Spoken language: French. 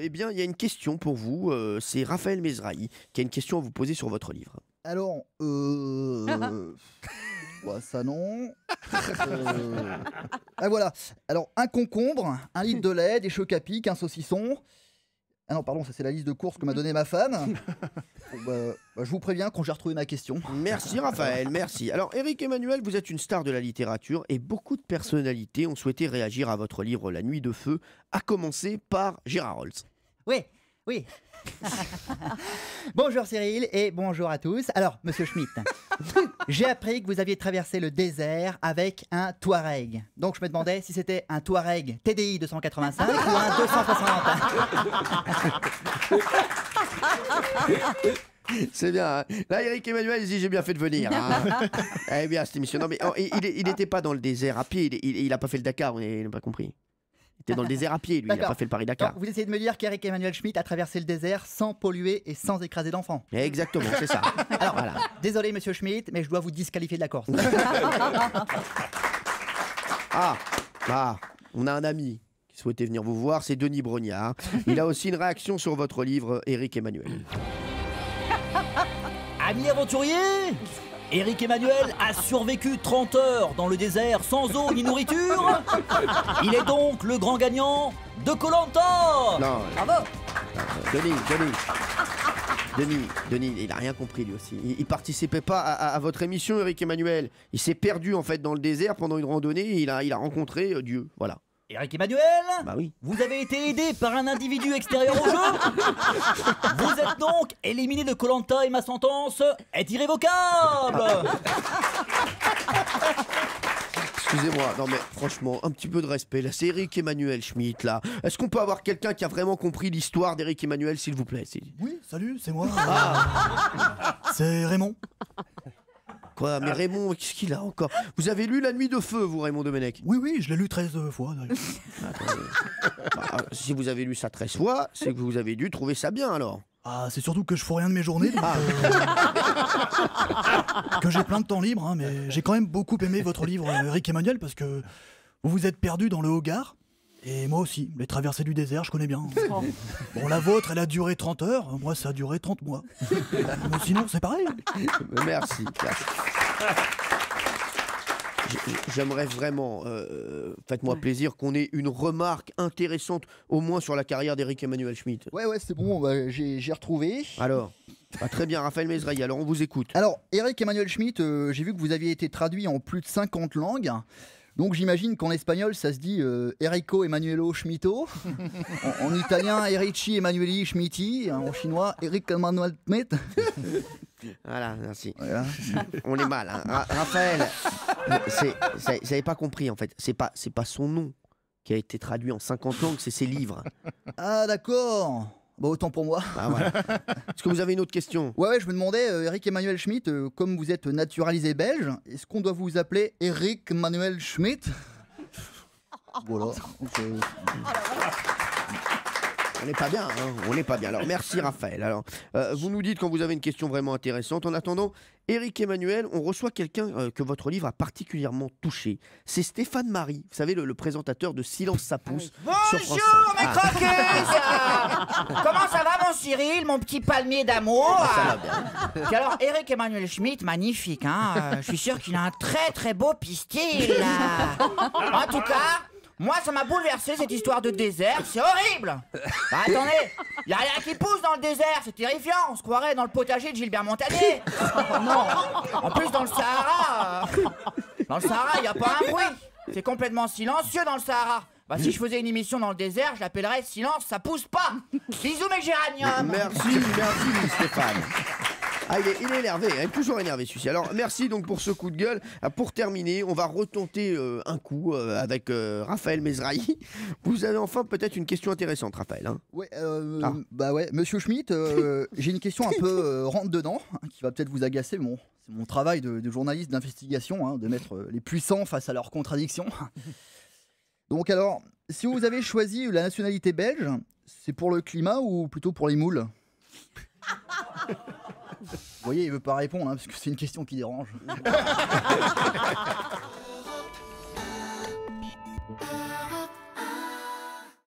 eh bien, il y a une question pour vous. C'est Raphaël Mesrahi qui a une question à vous poser sur votre livre. Alors, bah, ça non. Ah voilà. Alors, un concombre, un litre de lait, des chocs à pic, un saucisson. Ah non, pardon, ça c'est la liste de courses que m'a donnée ma femme. Bon, je vous préviens quand j'ai retrouvé ma question. Merci Raphaël, merci. Alors Éric Emmanuel, vous êtes une star de la littérature et beaucoup de personnalités ont souhaité réagir à votre livre La Nuit de Feu, à commencer par Gérard Rolls. Oui, oui. Bonjour Cyril et bonjour à tous. Alors, monsieur Schmitt, j'ai appris que vous aviez traversé le désert avec un Touareg. Donc je me demandais si c'était un Touareg TDI 285 ou un 261. C'est bien. Hein. Là, Éric Emmanuel, il dit j'ai bien fait de venir. Hein. Eh bien, cette émission. Non, mais il n'était pas dans le désert à pied. Il n'a pas fait le Dakar. On n'a pas compris. Il était dans le désert à pied, lui. Il n'a pas fait le Paris-Dakar. Vous essayez de me dire qu'Éric Emmanuel Schmitt a traversé le désert sans polluer et sans écraser d'enfants. Exactement, c'est ça. Alors, voilà. Désolé, monsieur Schmitt, mais je dois vous disqualifier de la course. On a un ami qui souhaitait venir vous voir, c'est Denis Brognard. Il a aussi une réaction sur votre livre, Éric Emmanuel. Amis aventuriers, Éric Emmanuel a survécu 30 heures dans le désert sans eau ni nourriture. Il est donc le grand gagnant de Koh-Lanta. Non, bravo. Denis, il a rien compris lui aussi. Il participait pas à votre émission, Éric Emmanuel. Il s'est perdu en fait dans le désert pendant une randonnée et il a rencontré Dieu. Voilà. Éric Emmanuel, bah oui. Vous avez été aidé par un individu extérieur au jeu. Vous êtes donc éliminé de Koh-Lanta et ma sentence est irrévocable. Excusez-moi, non mais franchement, un petit peu de respect. Là, c'est Éric Emmanuel Schmitt, là. Est-ce qu'on peut avoir quelqu'un qui a vraiment compris l'histoire d'Éric Emmanuel, s'il vous plaît? Oui, salut, c'est moi. C'est Raymond. Quoi? Mais Raymond, qu'est-ce qu'il a encore? Vous avez lu La Nuit de Feu, vous, Raymond Domenech? Oui, je l'ai lu 13 fois. Si vous avez lu ça 13 fois, c'est que vous avez dû trouver ça bien, alors. Ah, c'est surtout que je fous rien de mes journées, donc, que j'ai plein de temps libre, hein, mais j'ai quand même beaucoup aimé votre livre, Éric Emmanuel, parce que vous vous êtes perdu dans le Hogar. Et moi aussi, les traversées du désert, je connais bien. Bon, la vôtre, elle a duré 30 heures, moi, ça a duré 30 mois. Mais sinon, c'est pareil. Merci. J'aimerais vraiment, faites-moi plaisir, qu'on ait une remarque intéressante, au moins sur la carrière d'Éric Emmanuel Schmitt. Ouais, c'est bon, j'ai retrouvé. Alors, très bien, Raphaël Mesrahi, alors on vous écoute. Alors, Éric Emmanuel Schmitt, j'ai vu que vous aviez été traduit en plus de 50 langues. Donc j'imagine qu'en espagnol ça se dit Enrico Emanuelo Schmitto, en italien Erici Emanueli Schmitti, en chinois Éric Emmanuel Schmitt. Voilà, merci. Voilà. On est mal, hein. Raphaël, vous n'avez pas compris en fait, c'est pas son nom qui a été traduit en 50 langues, c'est ses livres. Ah d'accord. Bah autant pour moi. Bah, voilà. Est-ce que vous avez une autre question? Ouais, je me demandais, Éric Emmanuel Schmitt, comme vous êtes naturalisé belge, est-ce qu'on doit vous appeler Éric Emmanuel Schmitt? Voilà. On n'est pas bien, hein, on n'est pas bien. Alors, merci Raphaël. Alors, vous nous dites quand vous avez une question vraiment intéressante. En attendant, Éric Emmanuel, on reçoit quelqu'un que votre livre a particulièrement touché. C'est Stéphane Marie, vous savez, le présentateur de Silence ça pousse. Bonjour mes crocus. Comment ça va mon Cyril, mon petit palmier d'amour? Ça va bien. Puis alors, Éric Emmanuel Schmitt, magnifique, hein. Je suis sûr qu'il a un très beau pistil. En tout cas... moi, ça m'a bouleversé cette histoire de désert, c'est horrible! Bah attendez, y a rien qui pousse dans le désert, c'est terrifiant, on se croirait dans le potager de Gilbert Montagnier! Non! En plus, dans le Sahara, y a pas un bruit! C'est complètement silencieux dans le Sahara! Bah si je faisais une émission dans le désert, je l'appellerais Silence, ça pousse pas! Bisous mes géraniums! Merci Stéphane! Ah, il est énervé, il est toujours énervé celui-ci. Alors merci donc pour ce coup de gueule. Pour terminer, on va retenter un coup avec Raphaël Mesrahi. Vous avez enfin peut-être une question intéressante, Raphaël. Hein? Ouais, bah ouais, monsieur Schmitt, j'ai une question un peu rentre dedans, hein, qui va peut-être vous agacer. Bon, c'est mon travail de journaliste d'investigation, hein, de mettre les puissants face à leurs contradictions. Donc alors, si vous avez choisi la nationalité belge, c'est pour le climat ou plutôt pour les moules? Vous voyez, il veut pas répondre, hein, parce que c'est une question qui dérange.